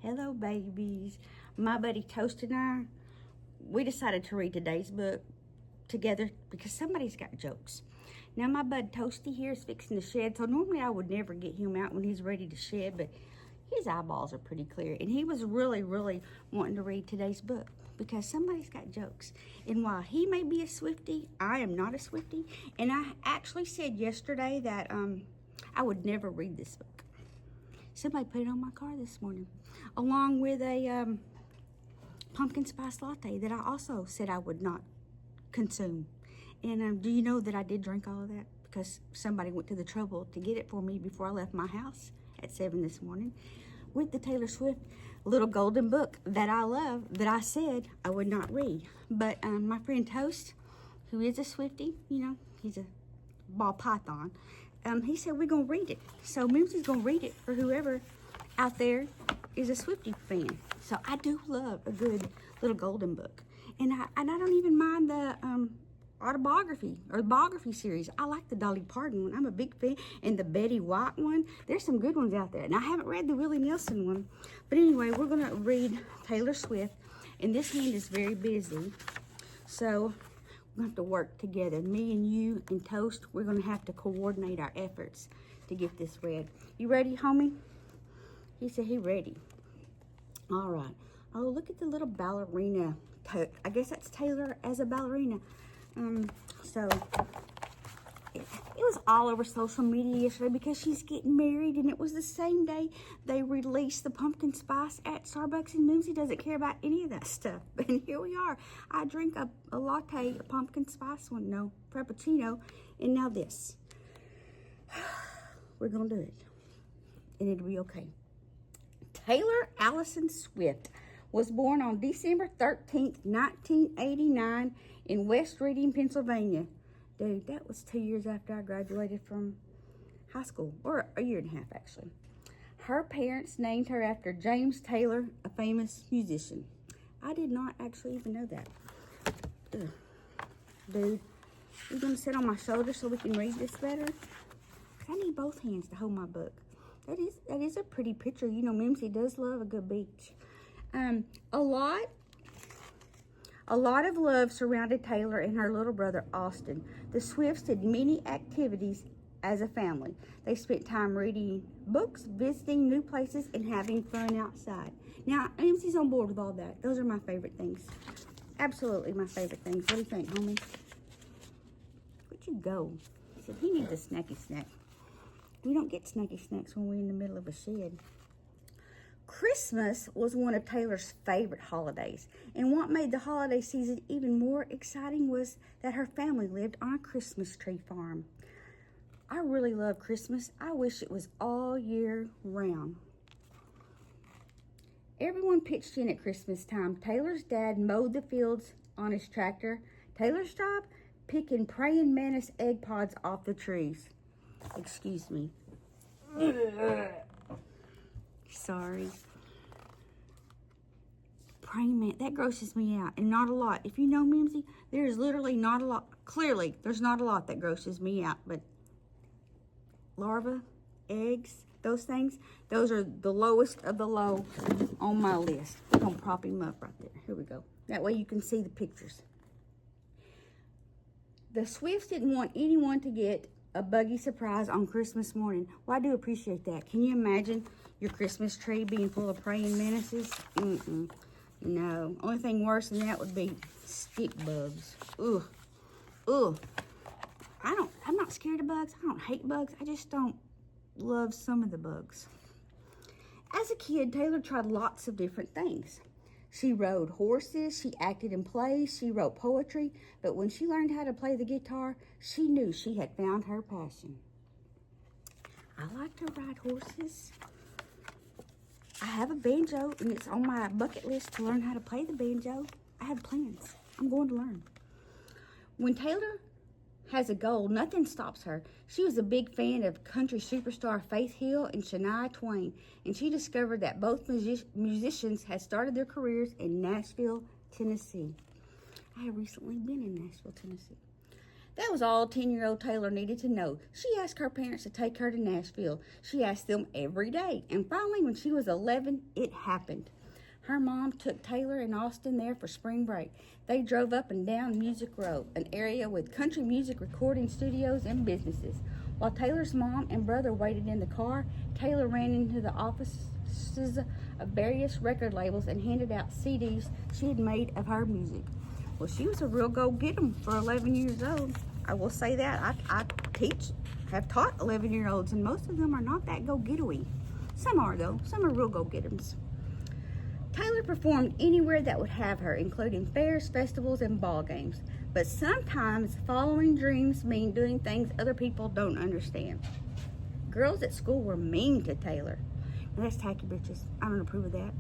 Hello, babies. My buddy Toast and I, we decided to read today's book together because somebody's got jokes. Now, my bud Toasty here is fixing to shed, so normally I would never get him out when he's ready to shed, but his eyeballs are pretty clear, and he was really wanting to read today's book because somebody's got jokes. And while he may be a Swiftie, I am not a Swiftie, and I actually said yesterday that I would never read this book. Somebody put it on my car this morning, along with a pumpkin spice latte that I also said I would not consume. And do you know that I did drink all of that? Because somebody went to the trouble to get it for me before I left my house at 7 this morning with the Taylor Swift little golden book that I love, that I said I would not read. But my friend Toast, who is a Swiftie, you know, he's a ball python, he said we're going to read it. So Mimzie's going to read it for whoever out there is a Swiftie fan. So I do love a good little golden book. And I don't even mind the autobiography or biography series. I like the Dolly Parton one. I'm a big fan. And the Betty White one. There's some good ones out there. And I haven't read the Willie Nelson one. But anyway, we're going to read Taylor Swift. And this hand is very busy. So we're going to have to work together. Me and you and Toast, we're going to have to coordinate our efforts to get this read. You ready, homie? He said he ready. All right. Oh, look at the little ballerina. I guess that's Taylor as a ballerina. So it was all over social media yesterday because she's getting married, and it was the same day they released the pumpkin spice at Starbucks, and Mimzie doesn't care about any of that stuff. And here we are. I drink a latte, a pumpkin spice one, no, frappuccino, and now this. We're going to do it, and it'll be okay. Taylor Allison Swift was born on December 13th, 1989 in West Reading, Pennsylvania. Dude, that was 2 years after I graduated from high school, or a year and a half, actually. Her parents named her after James Taylor, a famous musician. I did not actually even know that. Ugh. Dude, you're going to sit on my shoulder so we can read this better? I need both hands to hold my book. That is a pretty picture. You know, Mimzie does love a good beach. A lot of love surrounded Taylor and her little brother, Austin. The Swifts did many activities as a family. They spent time reading books, visiting new places, and having fun outside. Now, Mimzie's on board with all that. Those are my favorite things. Absolutely my favorite things. What do you think, homie? Where'd you go? He said he needs a snacky snack. We don't get snacky snacks when we're in the middle of a shed. Christmas was one of Taylor's favorite holidays, and what made the holiday season even more exciting was that her family lived on a Christmas tree farm. I really love Christmas. I wish it was all year round. Everyone pitched in at Christmas time. Taylor's dad mowed the fields on his tractor. Taylor's job? Picking praying mantis egg pods off the trees. Excuse me. Sorry. Praying mantis, that grosses me out, and not a lot. If you know Mimzie, there is literally not a lot. Clearly, there's not a lot that grosses me out, but larvae, eggs, those things, those are the lowest of the low on my list. We're going to prop him up right there. Here we go. That way you can see the pictures. The Swifts didn't want anyone to get a buggy surprise on Christmas morning. Well, I do appreciate that. Can you imagine your Christmas tree being full of praying mantises? No. Only thing worse than that would be stick bugs. Ugh. Ugh. I'm not scared of bugs. I don't hate bugs. I just don't love some of the bugs. As a kid, Taylor tried lots of different things. She rode horses, she acted in plays, she wrote poetry, but when she learned how to play the guitar, she knew she had found her passion. I like to ride horses. I have a banjo, and it's on my bucket list to learn how to play the banjo. I have plans. I'm going to learn. When Taylor has a goal, nothing stops her. She was a big fan of country superstar Faith Hill and Shania Twain, and she discovered that both musicians had started their careers in Nashville, Tennessee. I have recently been in Nashville, Tennessee. That was all 10-year-old Taylor needed to know. She asked her parents to take her to Nashville. She asked them every day. And finally, when she was 11, it happened. Her mom took Taylor and Austin there for spring break. They drove up and down Music Row, an area with country music recording studios and businesses. While Taylor's mom and brother waited in the car, Taylor ran into the offices of various record labels and handed out CDs she had made of her music. Well, she was a real go-get-em for 11 years old. I will say that. I have taught 11-year-olds, and most of them are not that go-get-y. Some are, though. Some are real go-get-ems. Taylor performed anywhere that would have her, including fairs, festivals, and ball games. But sometimes following dreams mean doing things other people don't understand. Girls at school were mean to Taylor. Now that's tacky, bitches. I don't approve of that.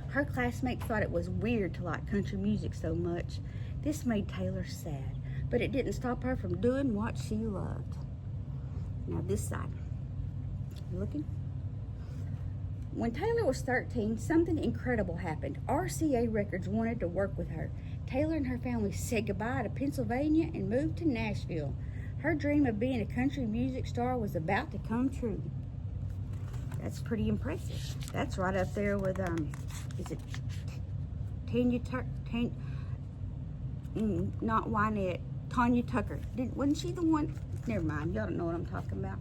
Her classmates thought it was weird to like country music so much. This made Taylor sad, but it didn't stop her from doing what she loved. Now this side. You looking? When Taylor was 13, something incredible happened. RCA Records wanted to work with her. Taylor and her family said goodbye to Pennsylvania and moved to Nashville. Her dream of being a country music star was about to come true. That's pretty impressive. That's right up there with, is it not Wynette, Tanya Tucker. Wasn't she the one? Never mind, y'all don't know what I'm talking about.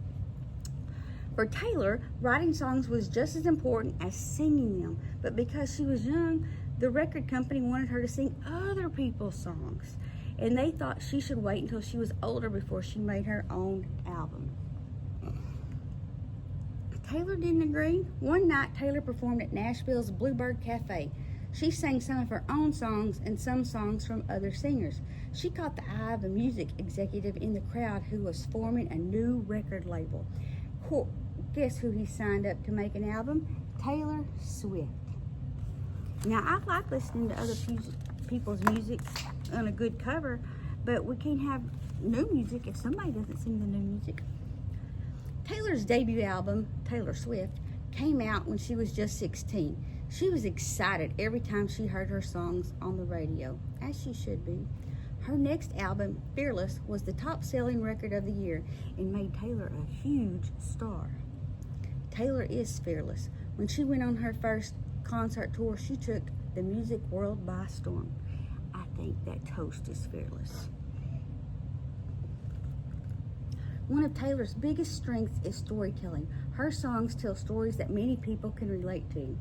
For Taylor, writing songs was just as important as singing them. But because she was young, the record company wanted her to sing other people's songs. And they thought she should wait until she was older before she made her own album. Taylor didn't agree. One night, Taylor performed at Nashville's Bluebird Cafe. She sang some of her own songs and some songs from other singers. She caught the eye of a music executive in the crowd who was forming a new record label. Guess who he signed up to make an album? Taylor Swift. Now, I like listening to other people's music on a good cover, but we can't have new music if somebody doesn't sing the new music. Taylor's debut album, Taylor Swift, came out when she was just 16. She was excited every time she heard her songs on the radio, as she should be. Her next album, Fearless, was the top-selling record of the year and made Taylor a huge star. Taylor is fearless. When she went on her first concert tour, she took the music world by storm. I think that toast is fearless. One of Taylor's biggest strengths is storytelling. Her songs tell stories that many people can relate to.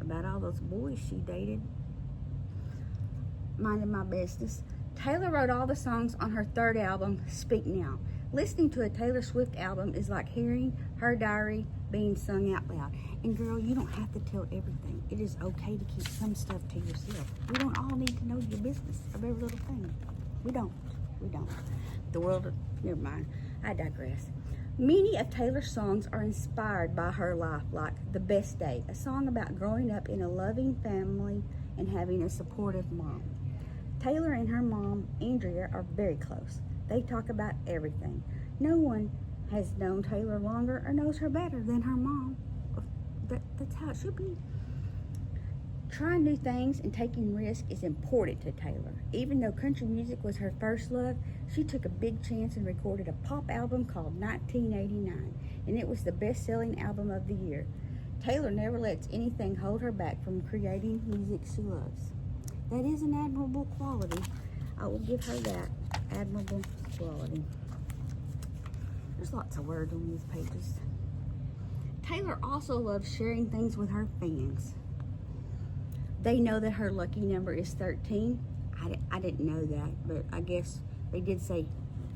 About all those boys she dated. Minding my business. Taylor wrote all the songs on her third album, Speak Now. Listening to a Taylor Swift album is like hearing her diary being sung out loud. And girl, you don't have to tell everything. It is okay to keep some stuff to yourself. We don't all need to know your business of every little thing. We don't. The world, never mind. I digress. Many of Taylor's songs are inspired by her life, like The Best Day, a song about growing up in a loving family and having a supportive mom. Taylor and her mom, Andrea, are very close. They talk about everything. No one has known Taylor longer or knows her better than her mom. That's how it should be. Trying new things and taking risks is important to Taylor. Even though country music was her first love, she took a big chance and recorded a pop album called 1989, and it was the best-selling album of the year. Taylor never lets anything hold her back from creating music she loves. That is an admirable quality. I will give her that admirable quality. There's lots of words on these pages. Taylor also loves sharing things with her fans. They know that her lucky number is 13. I didn't know that, but I guess they did say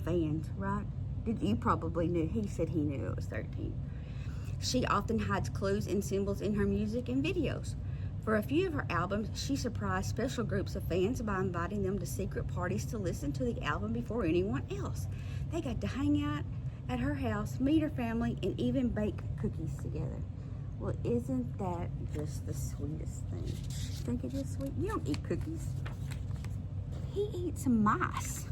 fans, right? You probably knew. He said he knew it was 13. She often hides clues and symbols in her music and videos. For a few of her albums, she surprised special groups of fans by inviting them to secret parties to listen to the album before anyone else. They got to hang out at her house, meet her family, and even bake cookies together. Well, isn't that just the sweetest thing? You think it is sweet? You don't eat cookies. He eats mice.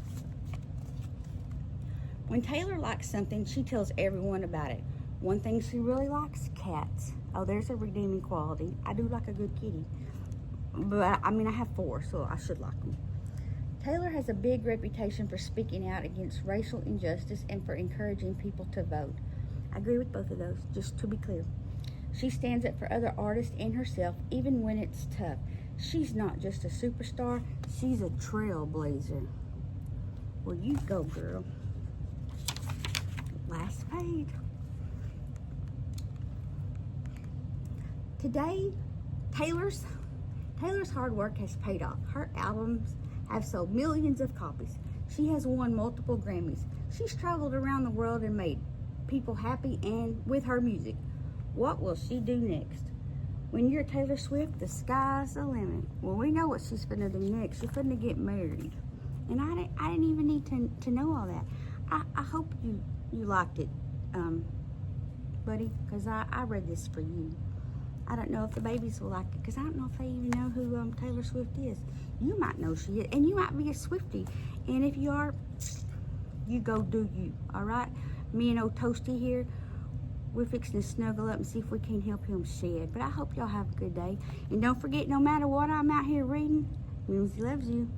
When Taylor likes something, she tells everyone about it. One thing she really likes, cats. Oh, there's a redeeming quality. I do like a good kitty. But, I have 4, so I should like them. Taylor has a big reputation for speaking out against racial injustice and for encouraging people to vote. I agree with both of those, just to be clear. She stands up for other artists and herself, even when it's tough. She's not just a superstar, she's a trailblazer. Well, you go, girl. Last page. Today, Taylor's hard work has paid off. Her albums have sold millions of copies. She has won multiple Grammys. She's traveled around the world and made people happy and with her music. What will she do next? When you're Taylor Swift, the sky's the limit. Well, we know what she's gonna do next. She's gonna get married. And I didn't even need to know all that. I hope you liked it, buddy, because I read this for you. I don't know if the babies will like it, because I don't know if they even know who Taylor Swift is. You might know she is, and you might be a Swiftie. And if you are, you go do you, all right? Me and old Toasty here, we're fixing to snuggle up and see if we can help him shed. But I hope y'all have a good day. And don't forget, no matter what I'm out here reading, Mimzie loves you.